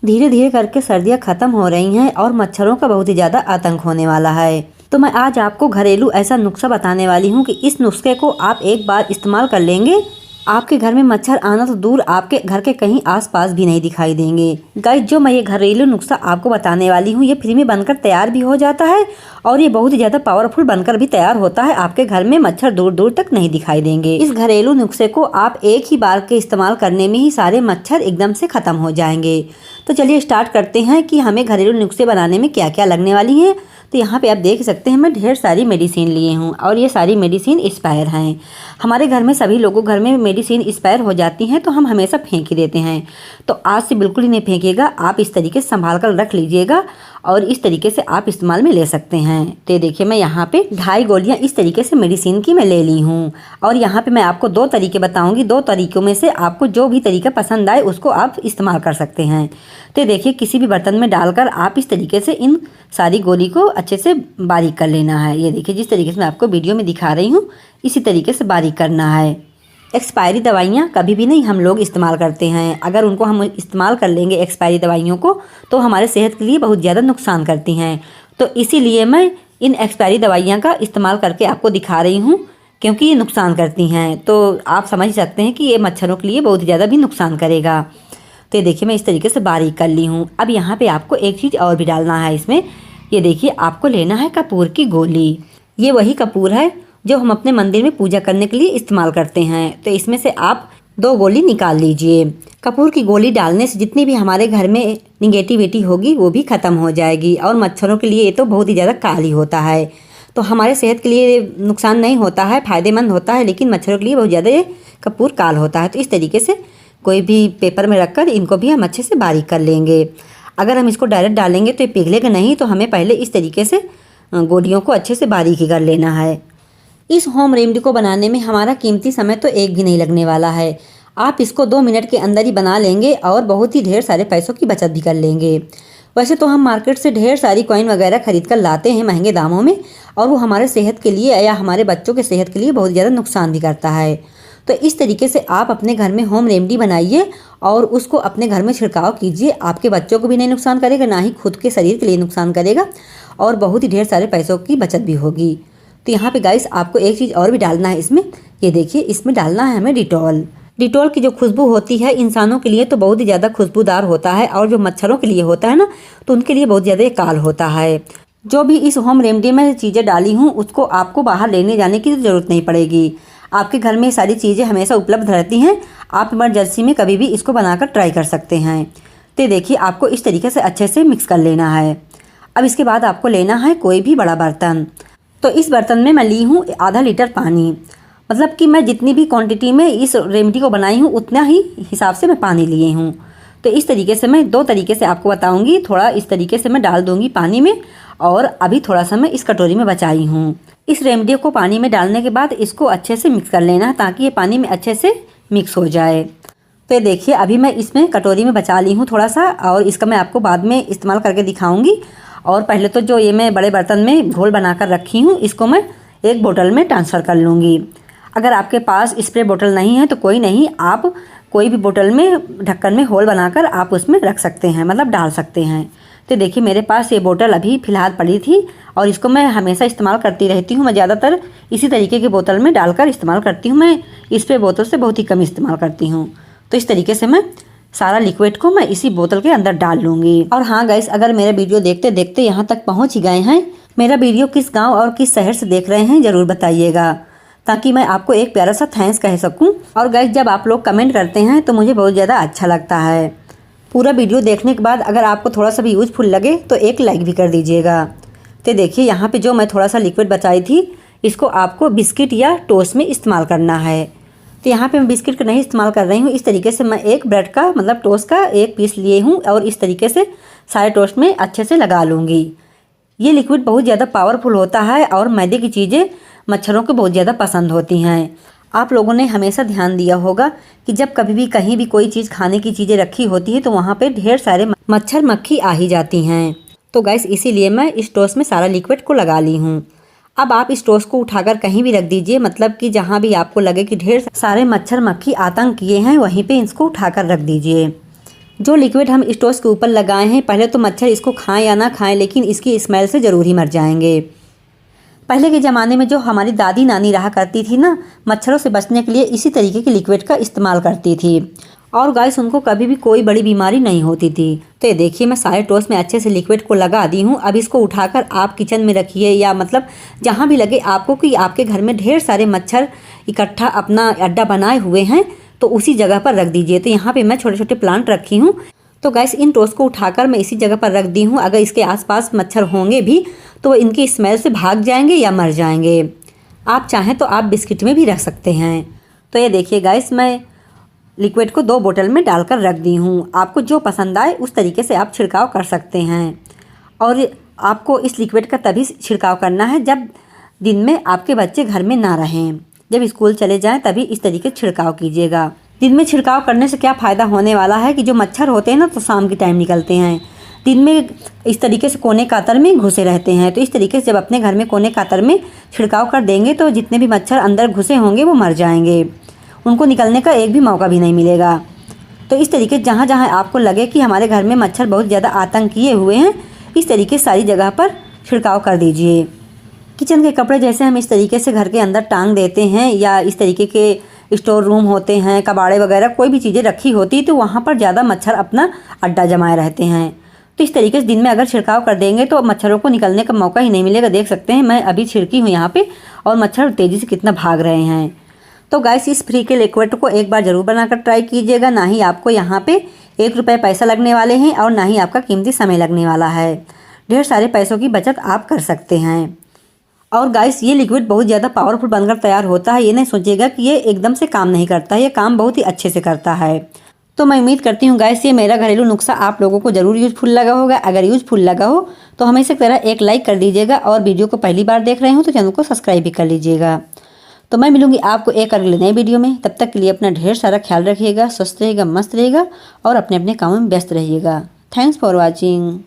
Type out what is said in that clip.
धीरे धीरे करके सर्दियाँ ख़त्म हो रही हैं और मच्छरों का बहुत ही ज़्यादा आतंक होने वाला है। तो मैं आज आपको घरेलू ऐसा नुस्खा बताने वाली हूँ कि इस नुस्खे को आप एक बार इस्तेमाल कर लेंगे, आपके घर में मच्छर आना तो दूर, आपके घर के कहीं आसपास भी नहीं दिखाई देंगे। गाइस, जो मैं ये घरेलू नुस्खा आपको बताने वाली हूँ ये फ्री में बनकर तैयार भी हो जाता है और ये बहुत ही ज़्यादा पावरफुल बनकर भी तैयार होता है। आपके घर में मच्छर दूर दूर तक नहीं दिखाई देंगे। इस घरेलू नुस्खे को आप एक ही बार के इस्तेमाल करने में ही सारे मच्छर एकदम से ख़त्म हो जाएंगे। तो चलिए स्टार्ट करते हैं कि हमें घरेलू नुस्खे बनाने में क्या क्या लगने वाली हैं। तो यहाँ पे आप देख सकते हैं मैं ढेर सारी मेडिसिन लिए हूँ और ये सारी मेडिसिन एक्सपायर हैं। हमारे घर में सभी लोगों घर में मेडिसिन एक्सपायर हो जाती हैं तो हम हमेशा फेंक ही देते हैं। तो आज से बिल्कुल ही नहीं फेंकिएगा, आप इस तरीके से संभाल कर रख लीजिएगा और इस तरीके से आप इस्तेमाल में ले सकते हैं। तो देखिए मैं यहाँ पे 2.5 गोलियाँ इस तरीके से मेडिसिन की मैं ले ली हूँ और यहाँ पे मैं आपको 2 तरीके बताऊँगी। 2 तरीक़ों में से आपको जो भी तरीका पसंद आए उसको आप इस्तेमाल कर सकते हैं। तो देखिए किसी भी बर्तन में डालकर आप इस तरीके से इन सारी गोली को अच्छे से बारीक कर लेना है। ये देखिए जिस तरीके से मैं आपको वीडियो में दिखा रही हूँ इसी तरीके से बारीक करना है। एक्सपायरी दवाइयाँ कभी भी नहीं हम लोग इस्तेमाल करते हैं। अगर उनको हम इस्तेमाल कर लेंगे एक्सपायरी दवाइयों को तो हमारे सेहत के लिए बहुत ज़्यादा नुकसान करती हैं। तो इसीलिए मैं इन एक्सपायरी दवाइयाँ का इस्तेमाल करके आपको दिखा रही हूँ क्योंकि ये नुकसान करती हैं। तो आप समझ सकते हैं कि ये मच्छरों के लिए बहुत ज़्यादा भी नुकसान करेगा। तो देखिए मैं इस तरीके से बारीक कर ली हूँ। अब यहाँ पे आपको एक चीज़ और भी डालना है इसमें। ये देखिए आपको लेना है कपूर की गोली। ये वही कपूर है जो हम अपने मंदिर में पूजा करने के लिए इस्तेमाल करते हैं। तो इसमें से आप 2 गोली निकाल लीजिए। कपूर की गोली डालने से जितनी भी हमारे घर में निगेटिविटी होगी वो भी ख़त्म हो जाएगी और मच्छरों के लिए ये तो बहुत ही ज़्यादा काली होता है। तो हमारे सेहत के लिए नुकसान नहीं होता है, फ़ायदेमंद होता है, लेकिन मच्छरों के लिए बहुत ज़्यादा ये कपूर काल होता है। तो इस तरीके से कोई भी पेपर में रखकर इनको भी हम अच्छे से बारीक कर लेंगे। अगर हम इसको डायरेक्ट डालेंगे तो ये पिघलेगा नहीं, तो हमें पहले इस तरीके से गोलियों को अच्छे से बारीकी कर लेना है। इस होम रेमेडी को बनाने में हमारा कीमती समय तो एक भी नहीं लगने वाला है। आप इसको 2 मिनट के अंदर ही बना लेंगे और बहुत ही ढेर सारे पैसों की बचत भी कर लेंगे। वैसे तो हम मार्केट से ढेर सारी कॉइन वगैरह खरीद कर लाते हैं महंगे दामों में और वो हमारे सेहत के लिए या हमारे बच्चों के सेहत के लिए बहुत ज़्यादा नुकसान भी करता है। तो इस तरीके से आप अपने घर में होम रेमेडी बनाइए और उसको अपने घर में छिड़काव कीजिए। आपके बच्चों को भी नहीं नुकसान करेगा, ना ही खुद के शरीर के लिए नुकसान करेगा और बहुत ही ढेर सारे पैसों की बचत भी होगी। तो यहाँ पे गाइस आपको एक चीज़ और भी डालना है इसमें। ये देखिए इसमें डालना है हमें डिटॉल। डिटॉल की जो खुशबू होती है इंसानों के लिए तो बहुत ही ज़्यादा खुशबूदार होता है और जो मच्छरों के लिए होता है ना तो उनके लिए बहुत ज़्यादा काल होता है। जो भी इस होम रेमेडी में चीज़ें डाली हूँ उसको आपको बाहर लेने जाने की ज़रूरत नहीं पड़ेगी। आपके घर में सारी चीज़ें हमेशा उपलब्ध रहती हैं। आप इमरजेंसी में कभी भी इसको बनाकर ट्राई कर सकते हैं। तो देखिए आपको इस तरीके से अच्छे से मिक्स कर लेना है। अब इसके बाद आपको लेना है कोई भी बड़ा बर्तन। तो इस बर्तन में मैं ली हूँ आधा लीटर पानी। मतलब कि मैं जितनी भी क्वांटिटी में इस रेमेडी को बनाई हूँ उतना ही हिसाब से मैं पानी लिए हूँ। तो इस तरीके से मैं 2 तरीके से आपको बताऊँगी। थोड़ा इस तरीके से मैं डाल दूँगी पानी में और अभी थोड़ा सा मैं इस कटोरी में बचाई हूँ। इस रेमेडी को पानी में डालने के बाद इसको अच्छे से मिक्स कर लेना है ताकि ये पानी में अच्छे से मिक्स हो जाए। तो देखिए अभी मैं इसमें कटोरी में बचा ली हूँ थोड़ा सा और इसका मैं आपको बाद में इस्तेमाल करके दिखाऊंगी। और पहले तो जो ये मैं बड़े बर्तन में घोल बनाकर रखी हूँ इसको मैं एक बोतल में ट्रांसफ़र कर लूँगी। अगर आपके पास स्प्रे बोतल नहीं है तो कोई नहीं, आप कोई भी बोतल में ढक्कन में होल बनाकर आप उसमें रख सकते हैं, मतलब डाल सकते हैं। तो देखिए मेरे पास ये बोतल अभी फ़िलहाल पड़ी थी और इसको मैं हमेशा इस्तेमाल करती रहती हूँ। मैं ज़्यादातर इसी तरीके की बोतल में डालकर इस्तेमाल करती हूँ। मैं स्प्रे बोतल से बहुत ही कम इस्तेमाल करती हूँ। तो इस तरीके से मैं सारा लिक्विड को मैं इसी बोतल के अंदर डाल लूँगी। और हाँ गाइस, अगर मेरा वीडियो देखते देखते यहाँ तक पहुँच ही गए हैं, मेरा वीडियो किस गाँव और किस शहर से देख रहे हैं ज़रूर बताइएगा ताकि मैं आपको एक प्यारा सा थैंक्स कह सकूँ। और गाइस जब आप लोग कमेंट करते हैं तो मुझे बहुत ज़्यादा अच्छा लगता है। पूरा वीडियो देखने के बाद अगर आपको थोड़ा सा भी यूजफुल लगे तो एक लाइक भी कर दीजिएगा। तो देखिए यहाँ पे जो मैं थोड़ा सा लिक्विड बचाई थी इसको आपको बिस्किट या टोस्ट में इस्तेमाल करना है। तो यहाँ पे मैं बिस्किट का नहीं इस्तेमाल कर रही हूँ। इस तरीके से मैं एक ब्रेड का मतलब टोस्ट का एक पीस लिए हूँ और इस तरीके से सारे टोस्ट में अच्छे से लगा लूँगी। ये लिक्विड बहुत ज़्यादा पावरफुल होता है और मैदे की चीज़ें मच्छरों को बहुत ज़्यादा पसंद होती हैं। आप लोगों ने हमेशा ध्यान दिया होगा कि जब कभी भी कहीं भी कोई चीज़ खाने की चीज़ें रखी होती है तो वहाँ पे ढेर सारे मच्छर मक्खी आ ही जाती हैं। तो गैस इसीलिए मैं इस टोस्ट में सारा लिक्विड को लगा ली हूँ। अब आप इस टोस्ट को उठाकर कहीं भी रख दीजिए, मतलब कि जहाँ भी आपको लगे कि ढेर सारे मच्छर मक्खी आतंक किए हैं वहीं पे इसको उठाकर रख दीजिए। जो लिक्विड हम स्टोव के ऊपर लगाए हैं, पहले तो मच्छर इसको खाएं या ना खाएं, लेकिन इसकी स्मेल से ज़रूर ही मर जाएंगे। पहले के ज़माने में जो हमारी दादी नानी रहा करती थी ना, मच्छरों से बचने के लिए इसी तरीके के लिक्विड का इस्तेमाल करती थी और गाइस उनको कभी भी कोई बड़ी बीमारी नहीं होती थी। तो ये देखिए मैं सारे टोस्ट में अच्छे से लिक्विड को लगा दी हूँ। अब इसको उठाकर आप किचन में रखिए या मतलब जहाँ भी लगे आपको कि आपके घर में ढेर सारे मच्छर इकट्ठा अपना अड्डा बनाए हुए हैं, तो उसी जगह पर रख दीजिए। तो यहाँ पे मैं छोटे छोटे प्लांट रखी हूँ। तो गैस इन टोस्ट को उठाकर मैं इसी जगह पर रख दी हूँ। अगर इसके आसपास मच्छर होंगे भी तो इनकी स्मेल से भाग जाएंगे या मर जाएंगे। आप चाहें तो आप बिस्किट में भी रख सकते हैं। तो ये देखिए गाइस मैं लिक्विड को 2 बोतल में डालकर रख दी हूँ। आपको जो पसंद आए उस तरीके से आप छिड़काव कर सकते हैं। और आपको इस लिक्विड का तभी छिड़काव करना है जब दिन में आपके बच्चे घर में ना रहें। जब स्कूल चले जाएं तभी इस तरीके से छिड़काव कीजिएगा। दिन में छिड़काव करने से क्या फ़ायदा होने वाला है कि जो मच्छर होते हैं ना तो शाम के टाइम निकलते हैं, दिन में इस तरीके से कोने कातर में घुसे रहते हैं। तो इस तरीके से जब अपने घर में कोने कातर में छिड़काव कर देंगे तो जितने भी मच्छर अंदर घुसे होंगे वो मर जाएंगे, उनको निकलने का एक भी मौका भी नहीं मिलेगा। तो इस तरीके से जहाँ जहाँ आपको लगे कि हमारे घर में मच्छर बहुत ज़्यादा आतंक किए हुए हैं, इस तरीके से सारी जगह पर छिड़काव कर दीजिए। किचन के कपड़े जैसे हम इस तरीके से घर के अंदर टांग देते हैं या इस तरीके के स्टोर रूम होते हैं, कबाड़े वगैरह कोई भी चीज़ें रखी होती तो वहाँ पर ज़्यादा मच्छर अपना अड्डा जमाए रहते हैं। तो इस तरीके से दिन में अगर छिड़काव कर देंगे तो मच्छरों को निकलने का मौका ही नहीं मिलेगा। देख सकते हैं मैं अभी छिड़की हूँ यहाँ पे और मच्छर तेज़ी से कितना भाग रहे हैं। तो गाइस इस फ्री के लिक्विड को एक बार ज़रूर बनाकर ट्राई कीजिएगा। ना ही आपको यहाँ पे 1 रुपये पैसा लगने वाले हैं और ना ही आपका कीमती समय लगने वाला है। ढेर सारे पैसों की बचत आप कर सकते हैं। और गाइस ये लिक्विड बहुत ज़्यादा पावरफुल बनकर तैयार होता है। ये नहीं सोचिएगा कि ये एकदम से काम नहीं करता है, ये काम बहुत ही अच्छे से करता है। तो मैं उम्मीद करती हूँ गाइस ये मेरा घरेलू नुस्खा आप लोगों को ज़रूर यूज़फुल लगा होगा। अगर यूज़फुल लगा हो तो हमेशा की तरह एक लाइक कर दीजिएगा और वीडियो को पहली बार देख रहे हो तो चैनल को सब्सक्राइब भी कर लीजिएगा। तो मैं मिलूंगी आपको एक अगले नए वीडियो में। तब तक के लिए अपना ढेर सारा ख्याल रखिएगा, स्वस्थ रहिएगा, मस्त रहिएगा और अपने अपने कामों में व्यस्त रहिएगा। Thanks for watching.